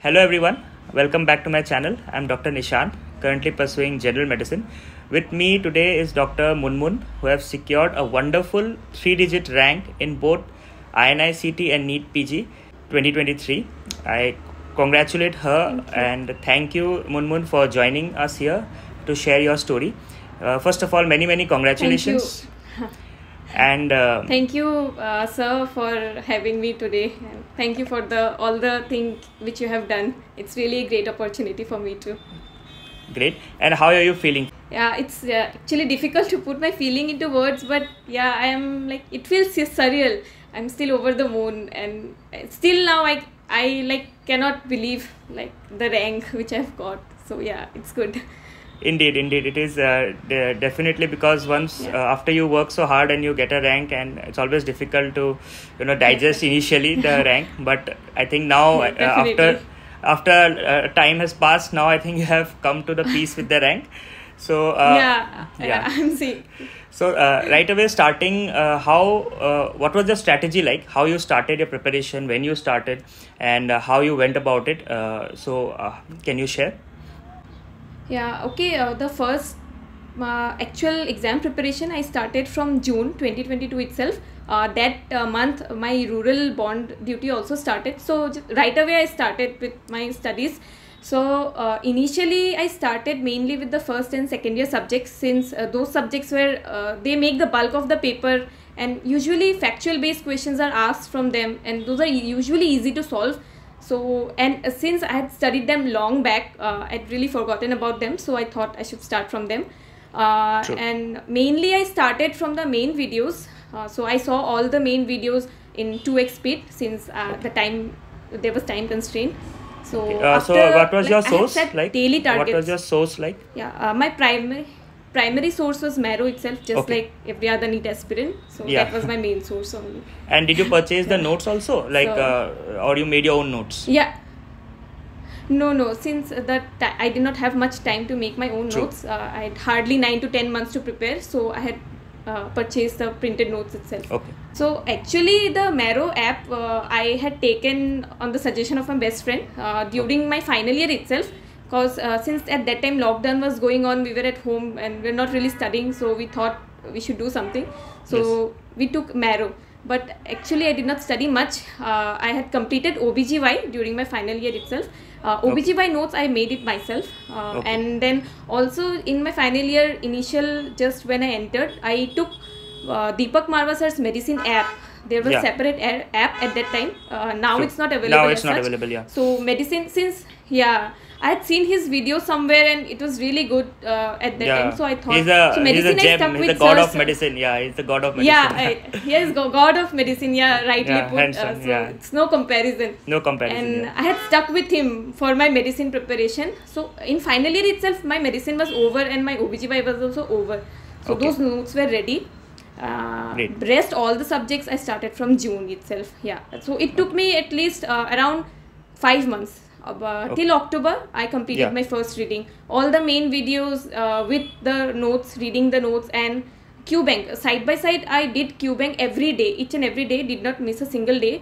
Hello everyone, welcome back to my channel. I'm Dr. Nishant, currently pursuing general medicine. With me today is Dr. Moonmoon, who have secured a wonderful 3-digit rank in both INICET and NEET PG 2023. I congratulate her and thank you Moonmoon for joining us here to share your story. First of all, many congratulations. Thank you. And thank you, sir, for having me today. And thank you for all the things which you have done. It's really a great opportunity for me too. Great. And how are you feeling? Yeah, it's actually difficult to put my feeling into words, but yeah, I am like, it feels surreal. I'm still over the moon, and still now I cannot believe like the rank which I've got. So yeah, it's good. Indeed, it is definitely, because once after you work so hard and you get a rank, and it's always difficult to digest initially the rank, but I think now after time has passed, now I think you have come to the peace with the rank. So I'm seeing. So right away starting, what was the strategy like? How you started your preparation, when you started, and how you went about it? Can you share? Yeah, okay. The first actual exam preparation I started from June 2022 itself. That month my rural bond duty also started. So right away I started with my studies. So initially I started mainly with the first and second year subjects, since those subjects were they make the bulk of the paper, and usually factual based questions are asked from them, and those are usually easy to solve. So, and since I had studied them long back, I'd really forgotten about them. So I thought I should start from them. And mainly I started from the main videos. So I saw all the main videos in 2x speed, since there was time constraint. So, so what was your source like? Daily targets. What was your source like? Yeah, my primary source was Marrow itself, just like every other NEET aspirant. So that was my main source only. And did you purchase the notes also, like, or you made your own notes? Yeah. No. Since I did not have much time to make my own notes. I had hardly 9 to 10 months to prepare. So I had purchased the printed notes itself. Okay. So actually the Marrow app I had taken on the suggestion of my best friend during my final year itself. Because since at that time lockdown was going on, we were at home and we were not really studying, so we thought we should do something. So we took Marrow, but actually I did not study much. I had completed OBGY during my final year itself. OBGY notes I made it myself, and then also in my final year initial, just when I entered, I took Deepak Marwa sir's medicine app. There was separate app at that time. Now it's not available. Now it's not available. Yeah. So medicine, since I had seen his video somewhere and it was really good at that time. So I thought, he's a gem. He's the god of medicine. Yeah, he's the god of medicine. Yeah, he is god of medicine. Yeah, rightly put. So it's no comparison. No comparison. And I had stuck with him for my medicine preparation. So in final year itself, my medicine was over and my OBGY was also over. So those notes were ready. Rest all the subjects I started from June itself. Yeah, so it took me at least around 5 months. Till October I completed my first reading. All the main videos with the notes, reading the notes, and Qbank side by side. I did Qbank every day, each and every day, did not miss a single day,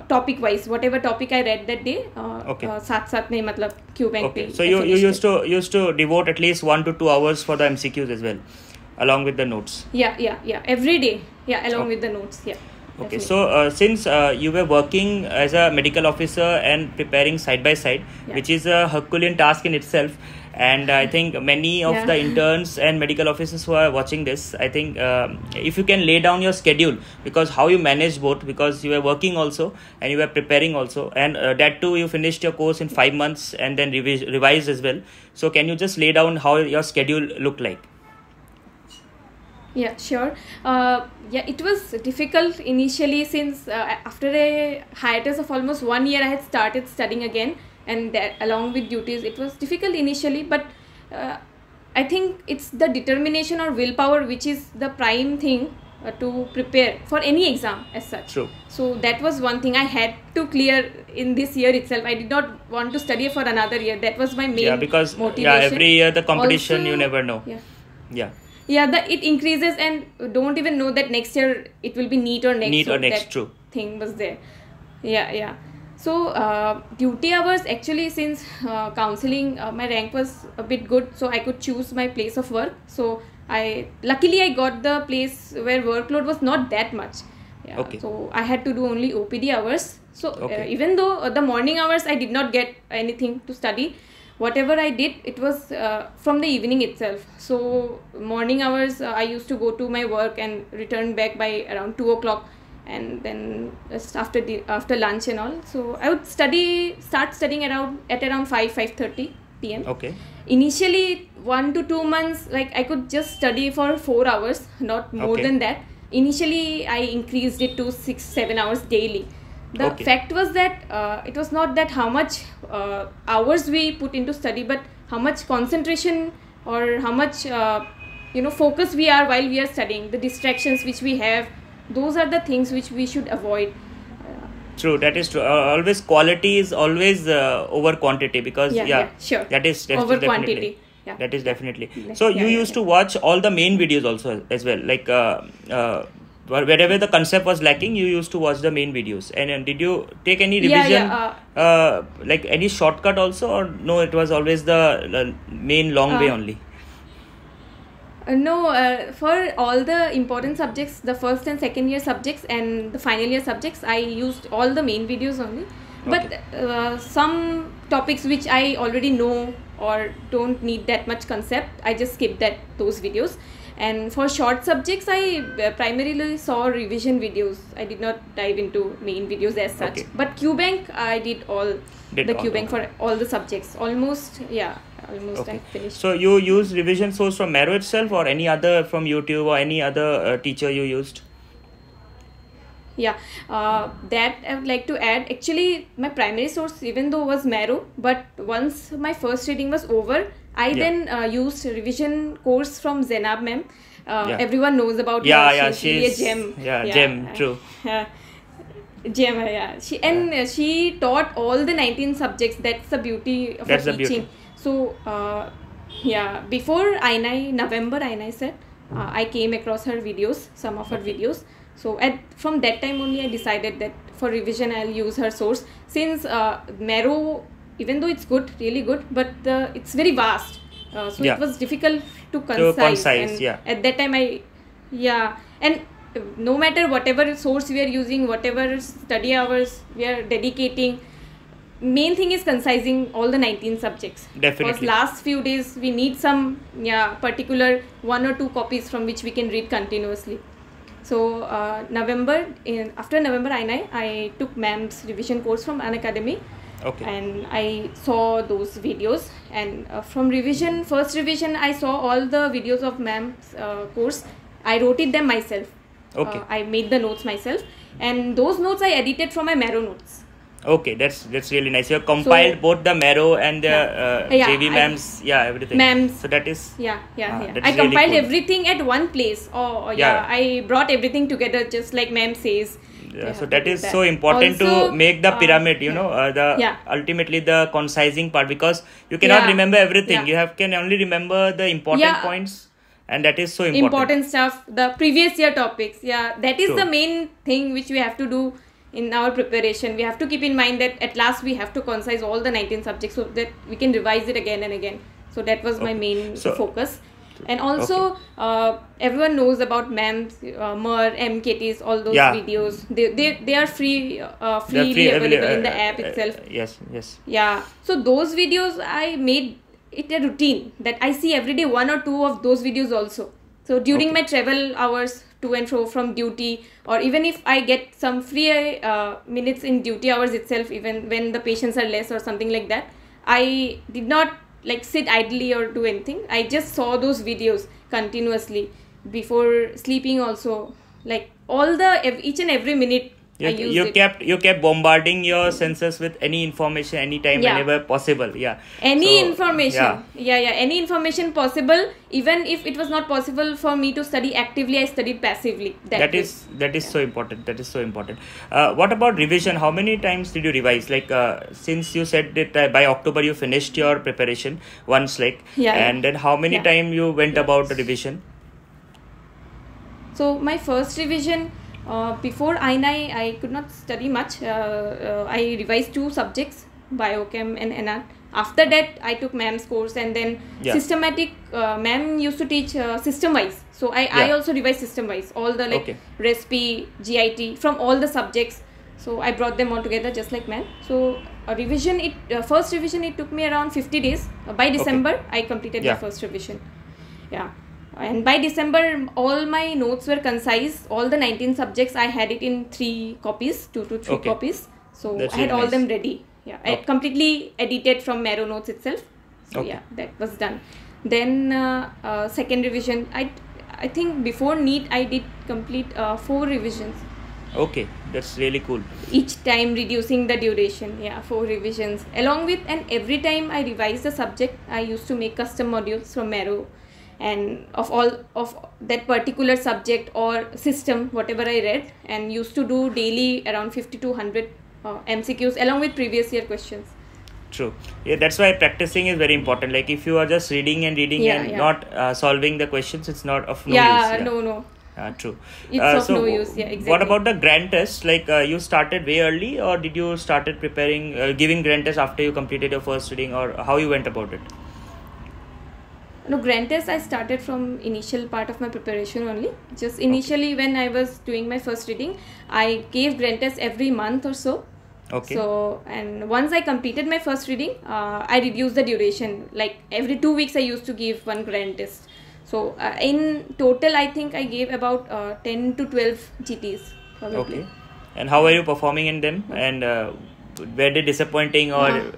topic wise, whatever topic I read that day. साथ में मतलब Qbank पे. So you used to devote at least 1 to 2 hours for the MCQs as well, along with the notes. Yeah, every day. Yeah, along with the notes. Yeah. Okay, so since you were working as a medical officer and preparing side by side, which is a Herculean task in itself, and I think many of the interns and medical officers who are watching this, I think if you can lay down your schedule, because how you manage both, because you were working also and you were preparing also, and that too you finished your course in 5 months and then revised as well. So can you just lay down how your schedule looked like? Yeah, sure. It was difficult initially, since after a hiatus of almost 1 year I had started studying again, and that along with duties it was difficult initially, but I think it's the determination or willpower which is the prime thing to prepare for any exam as such. True. So that was one thing I had to clear in this year itself. I did not want to study for another year. That was my main motivation. Every year the competition, also, you never know. It increases, and don't even know that next year it will be NEET or next. True. Thing was there. So duty hours, actually, since counseling, my rank was a bit good, so I could choose my place of work. So luckily I got the place where workload was not that much. Yeah. Okay. So I had to do only OPD hours. So Okay. even though the morning hours I did not get anything to study, whatever I did, it was from the evening itself. So morning hours, I used to go to my work and return back by around 2 o'clock, and then just after lunch and all. So I would start studying at around 5:30 p.m. Okay. Initially 1 to 2 months, like I could just study for 4 hours, not more Okay. than that. Initially I increased it to 6-7 hours daily. The Okay. fact was that it was not that how much hours we put into study, but how much concentration or how much focus we are while we are studying. The distractions which we have, those are the things which we should avoid. True, that is true. Always quality is always over quantity, because Sure. that is Over definitely. quantity. Yeah. That is definitely. Yeah, So you used to watch all the main videos also as well, like wherever the concept was lacking, you used to watch the main videos. And did you take any revision, like any shortcut also, or no? It was always the main long way only. No, for all the important subjects, the first and second year subjects and the final year subjects, I used all the main videos only. But some topics which I already know or don't need that much concept, I just skip those videos. And for short subjects, I primarily saw revision videos. I did not dive into main videos as such. Okay. But Qbank, I did Qbank for all the subjects. Almost Okay. I finished. So you use revision source from Marrow itself, or any other from YouTube, or any other teacher you used? Yeah, that I would like to add. Actually, my primary source, even though, was Marrow, but once my first reading was over, I then used revision course from Zainab ma'am. Everyone knows about her. She's really a gem. Gem, true. Gem, she taught all the 19 subjects. That's the beauty of her teaching. So, before November INICET, I came across her videos, some of her videos. So from that time only, I decided that for revision I'll use her source. Since Marrow, even though it's good, really good, but it's very vast. So it was difficult to concise. At that time and no matter whatever source we are using, whatever study hours we are dedicating, main thing is concising all the 19 subjects. Definitely. Because last few days we need some particular 1 or 2 copies from which we can read continuously. So after November INI, I took ma'am's revision course from Unacademy. Okay. And I saw those videos, and from first revision, I saw all the videos of ma'am's course. I wrote them myself. Okay. I made the notes myself, and those notes I edited from my Marrow notes. Okay, that's really nice. You have compiled both the Marrow and the JV ma'ams, everything. Ma'ams. So that is I compiled everything at one place. I brought everything together just like ma'am says. So that is so important also, to make the pyramid, ultimately the concising part, because you cannot remember everything. You can only remember the important points, and that is so important. Important stuff, the previous year topics. That is the main thing which we have to do in our preparation. We have to keep in mind that at last we have to concise all the 19 subjects so that we can revise it again and again. So that was my main focus. And also everyone knows about ma'ams, MKTs, all those videos. They are freely available in the app itself. Yes. So those videos, I made it a routine that I see every day 1 or 2 of those videos also. So during my travel hours to and fro from duty, or even if I get some free minutes in duty hours itself, even when the patients are less or something like that, I did not sit idly or do anything. I just saw those videos continuously before sleeping also. Each and every minute you kept bombarding your senses with any information anytime, whenever possible. Information. Any information possible. Even if it was not possible for me to study actively, I studied passively. That is so important. What about revision? How many times did you revise? Since you said that by October you finished your preparation once, and then how many time you went about the revision? So my first revision, Before INI, I could not study much. I revised 2 subjects, Biochem and NR. After that, I took ma'am's course, and then systematic. Ma'am used to teach system-wise. So I also revised system-wise. All the recipe, GIT, from all the subjects. So I brought them all together just like ma'am. So revision, first revision, it took me around 50 days. By December, I completed the first revision. Yeah. And by December, all my notes were concise. All the 19 subjects, I had it in 3 copies, 2 to 3 copies. So that's I had all them ready. Yeah, I completely edited from Marrow notes itself. So yeah, that was done. Then second revision, I think before NEET, I did complete 4 revisions. Okay, that's really cool. Each time reducing the duration. Yeah, 4 revisions. Along with, and every time I revised the subject, I used to make custom modules from Marrow. And of that particular subject or system, whatever I read, and used to do daily around 50 to 100 MCQs along with previous year questions. True. Yeah, that's why practicing is very important. Like if you are just reading and not solving the questions, it's not of no use. Yeah, no. True. It's of no use. Yeah, exactly. What about the grand test? Like you started way early, or did you started preparing, giving grand test after you completed your first reading, or how you went about it? No, grand test I started from initial part of my preparation only. Just initially when I was doing my first reading, I gave grand test every month or so. Okay. So, and once I completed my first reading, I reduced the duration. Like every 2 weeks I used to give 1 grand test. So in total, I think I gave about 10 to 12 GTs probably. Okay. And how are you performing in them? And were they disappointing, or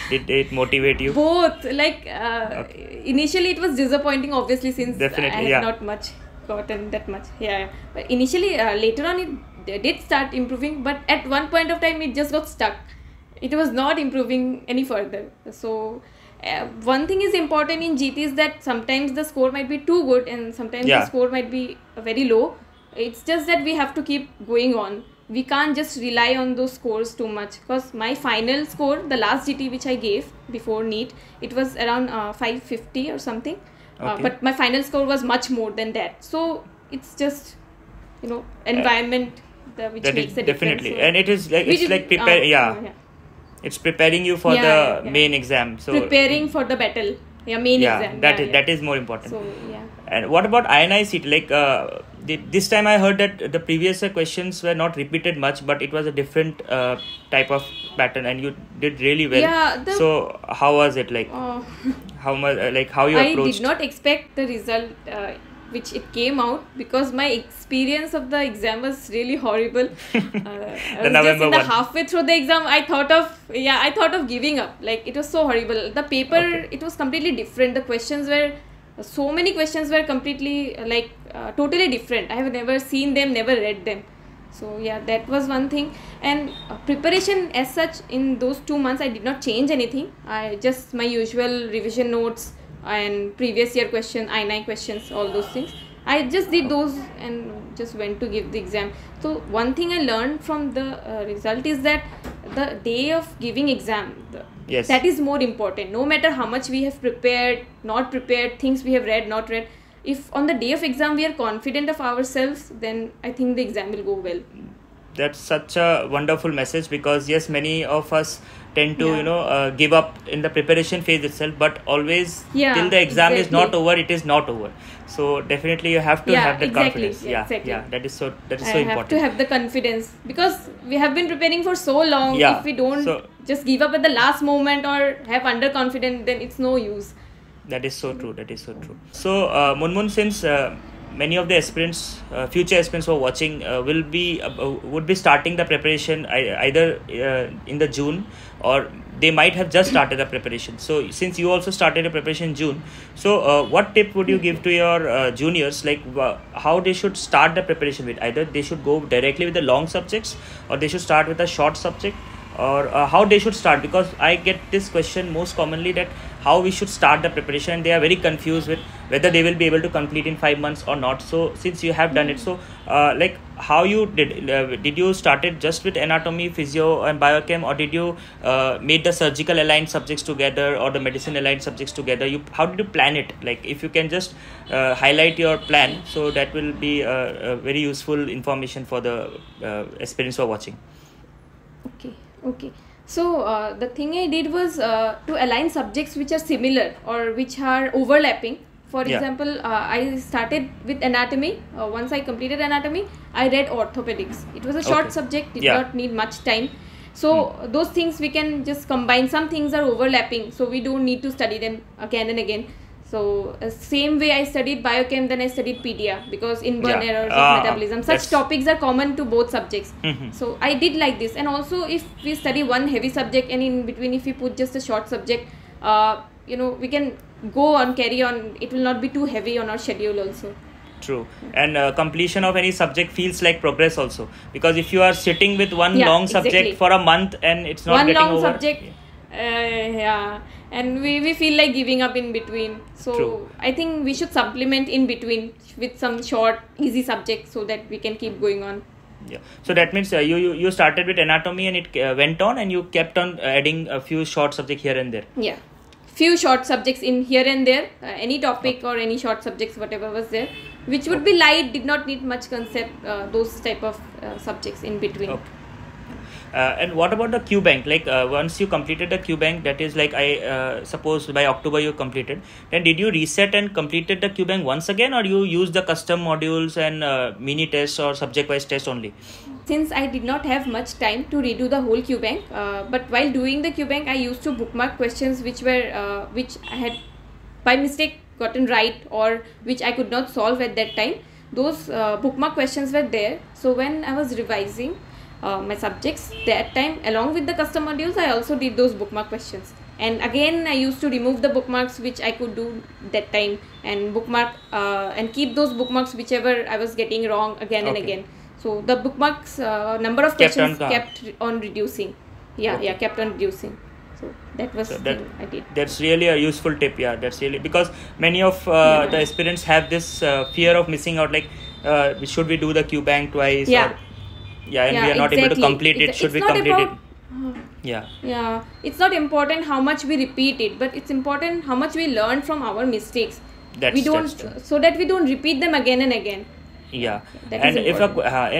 did it motivate you? Both. Like initially it was disappointing, obviously, since I had not much gotten that much. Yeah. But initially, later on it did start improving, but at one point of time it just got stuck. It was not improving any further. So one thing is important in GT is that sometimes the score might be too good and sometimes the score might be very low. It's just that we have to keep going on. We can't just rely on those scores too much, because my final score, the last GT which I gave before NEET, it was around 550 or something. But my final score was much more than that. So it's just, environment which makes a difference. Definitely. And it is like, it's like prepare, it's preparing you for the main exam. So preparing for the battle. Yeah, main exam. That is more important. So, And what about INICET? Like this time I heard that the previous questions were not repeated much, but it was a different type of pattern, and you did really well. Yeah. So how was it like? How much? Like how you approached? I did not expect the result which it came out, because my experience of the exam was really horrible. I was just in the halfway through the exam, I thought of giving up. Like it was so horrible. The paper, it was completely different. The questions were, so many questions were completely totally different. I have never seen them, never read them. So yeah, that was one thing. And preparation as such, in those 2 months I did not change anything. I just my usual revision notes and previous year question, INI questions, all those things. I just did those and just went to give the exam. So one thing I learned from the result is that the day of giving exam, that is more important. No matter how much we have prepared, not prepared, things we have read, not read, if on the day of exam we are confident of ourselves, then I think the exam will go well. That's such a wonderful message, because yes, many of us tend to give up in the preparation phase itself, but always till the exam is not over, it is not over. So definitely you have to have that confidence. That is so important. I have to have the confidence, because we have been preparing for so long. If we don't just give up at the last moment or have underconfidence, then it's no use. That is so true. So Moonmoon, since many of the aspirants, future aspirants who are watching, would be starting the preparation either in the June, or they might have just started the preparation. So since you also started the preparation in June, so what tip would you give to your juniors, like how they should start the preparation with? Either they should go directly with the long subjects, or they should start with a short subject, or how they should start? Because I get this question most commonly, that how we should start the preparation. They are very confused with whether they will be able to complete in 5 months or not. So since you have done it, so like how you did you started just with anatomy, physio and biochem, or did you made the surgical aligned subjects together or the medicine aligned subjects together? How did you plan it? Like if you can just highlight your plan, so that will be very useful information for the aspirants who are watching. Okay. So the thing I did was to align subjects which are similar or which are overlapping. For example, I started with anatomy. Once I completed anatomy, I read orthopedics. It was a short subject, did not need much time. So those things we can just combine. Some things are overlapping, so we don't need to study them again and again. So same way I studied biochem, then I studied pedia, because inborn errors of metabolism. Such topics are common to both subjects. So I did like this. And also if we study one heavy subject and in between if we put just a short subject, we can go on, carry on. It will not be too heavy on our schedule also. True. And completion of any subject feels like progress also, because if you are sitting with one long subject for a month and it's not getting over. One long subject, and we feel like giving up in between. So I think we should supplement in between with some short easy subjects so that we can keep going on. So that means you started with anatomy and it went on, and you kept on adding a few short subjects here and there. Few short subjects in here and there, any topic or any short subjects, whatever was there, which would be light, did not need much concept, those type of subjects in between. And what about the Qbank? Like once you completed the Qbank, that is like I suppose by October you completed, then did you reset and completed the Qbank once again, or you use the custom modules and mini tests or subject wise tests only? Since I did not have much time to redo the whole Qbank, but while doing the Qbank, I used to bookmark questions which I had by mistake gotten right or which I could not solve at that time. Those bookmark questions were there. So when I was revising my subjects that time, along with the custom modules, I also did those bookmark questions. And again, I used to remove the bookmarks which I could do that time and bookmark and keep those bookmarks whichever I was getting wrong again and again. So the bookmarks number of questions kept on reducing. Kept on reducing. So that was thing I did. That's really a useful tip. That's really, because many of the aspirants have this fear of missing out. Like, should we do the Qbank twice? And we are not able to complete it. Should we complete it? It's not important how much we repeat it, but it's important how much we learn from our mistakes. That's true. So that we don't repeat them again and again. And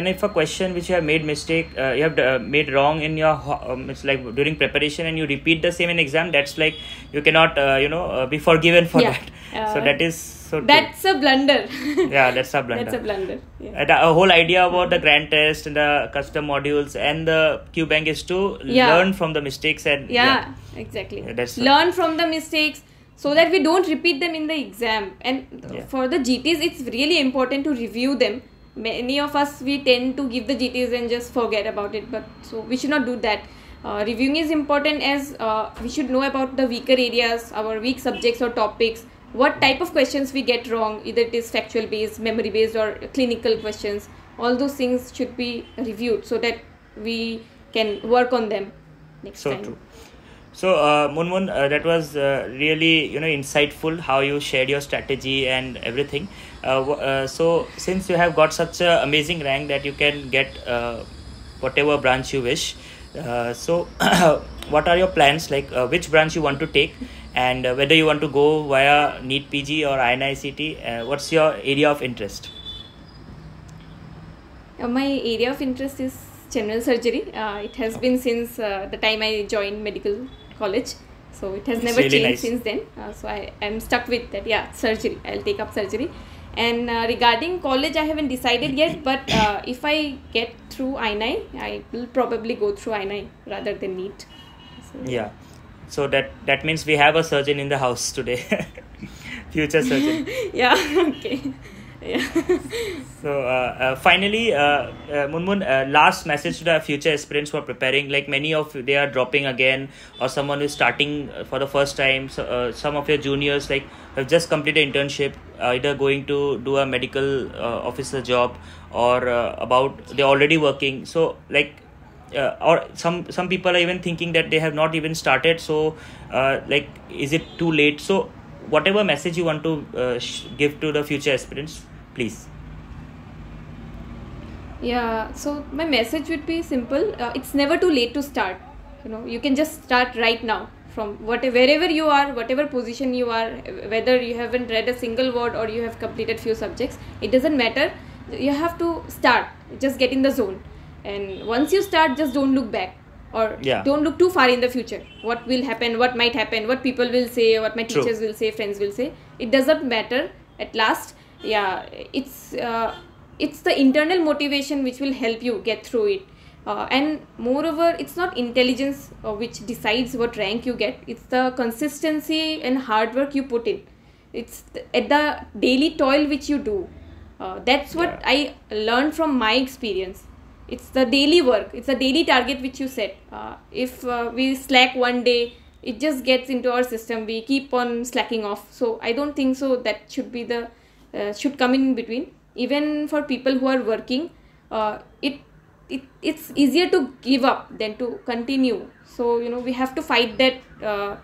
if a question which you have made mistake, you have made wrong in your it's like during preparation, and you repeat the same in exam, that's like you cannot be forgiven for that. So that is so that's a blunder. That's a blunder. That's a blunder. The whole idea about the grand test and the custom modules and the Qbank is to learn from the mistakes and exactly. Learn from the mistakes, so that we don't repeat them in the exam. And for the GTs, it's really important to review them. Many of us, we tend to give the GTs and just forget about it, but so we should not do that. Reviewing is important, as we should know about the weaker areas, our weak subjects or topics, what type of questions we get wrong, either it is factual based, memory based or clinical questions. All those things should be reviewed so that we can work on them next time. True. So Moonmoon, that was really insightful how you shared your strategy and everything. So since you have got such an amazing rank that you can get whatever branch you wish, so what are your plans, like which branch you want to take, and whether you want to go via NEET PG or INICET, what's your area of interest? My area of interest is general surgery. It has been since the time I joined medical college, so it has never changed since then. So I am stuck with that. Surgery. I'll take up surgery. And regarding college, I haven't decided yet, but if I get through INI, I will probably go through INI rather than NEET. So that means we have a surgeon in the house today. Future surgeon. Okay. So finally, Moonmoon, last message to the future aspirants who are preparing, like many of they are dropping again, or someone who is starting for the first time. So some of your juniors like have just completed internship, either going to do a medical officer job, or they're already working. So like or some people are even thinking that they have not even started. So like, is it too late? So whatever message you want to give to the future aspirants, please. Yeah, so my message would be simple. It's never too late to start. You can just start right now from wherever you are, whatever position you are, whether you haven't read a single word or you have completed few subjects. It doesn't matter. You have to start. Just get in the zone. And once you start, just don't look back. Or don't look too far in the future. What will happen, what might happen, what people will say, what my teachers will say, friends will say. It doesn't matter at last. Yeah, it's the internal motivation which will help you get through it. And moreover, it's not intelligence which decides what rank you get. It's the consistency and hard work you put in. It's at the daily toil which you do. That's what I learned from my experience. It's the daily work. It's a daily target which you set. If we slack one day, it just gets into our system. We keep on slacking off. So I don't think so. That should be the should come in between. Even for people who are working, it's easier to give up than to continue. So we have to fight that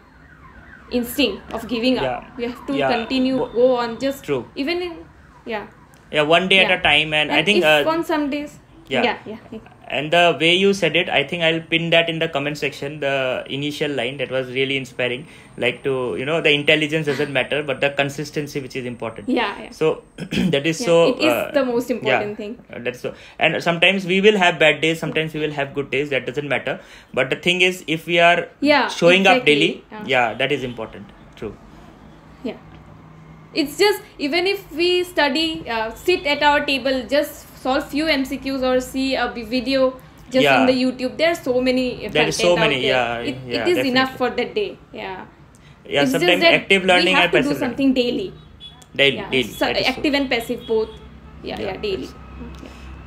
instinct of giving up. We have to continue, go on. Just even in one day at a time. And I think if on some days. And the way you said it, I think I'll pin that in the comment section, the initial line. That was really inspiring. Like the intelligence doesn't matter, but the consistency which is important. So that is so it is the most important thing. That's so. And sometimes we will have bad days, sometimes we will have good days. That doesn't matter. But the thing is, if we are showing up daily, that is important. True. It's just, even if we study, sit at our table, just solve few MCQs or see a video just in the YouTube. There are so many content out there. It is definitely enough for that day. It's sometimes active learning we have and to do something daily. Daily. So active and passive both. Daily.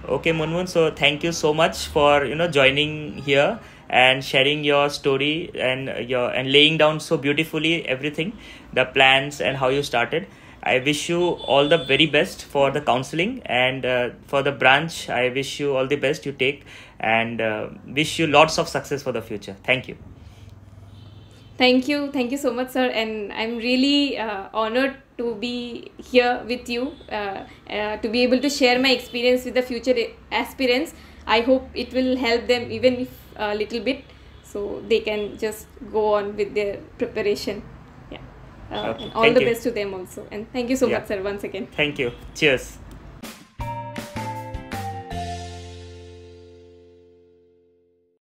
Okay, Moonmoon. So thank you so much for joining here and sharing your story and laying down so beautifully everything, the plans and how you started. I wish you all the very best for the counseling, and for the branch, I wish you all the best you take, and wish you lots of success for the future. Thank you. Thank you so much, sir, and I'm really honored to be here with you, to be able to share my experience with the future aspirants. I hope it will help them, even if a little bit, so they can just go on with their preparation. And all the best to them also. And thank you so much, sir, once again. Thank you. Cheers.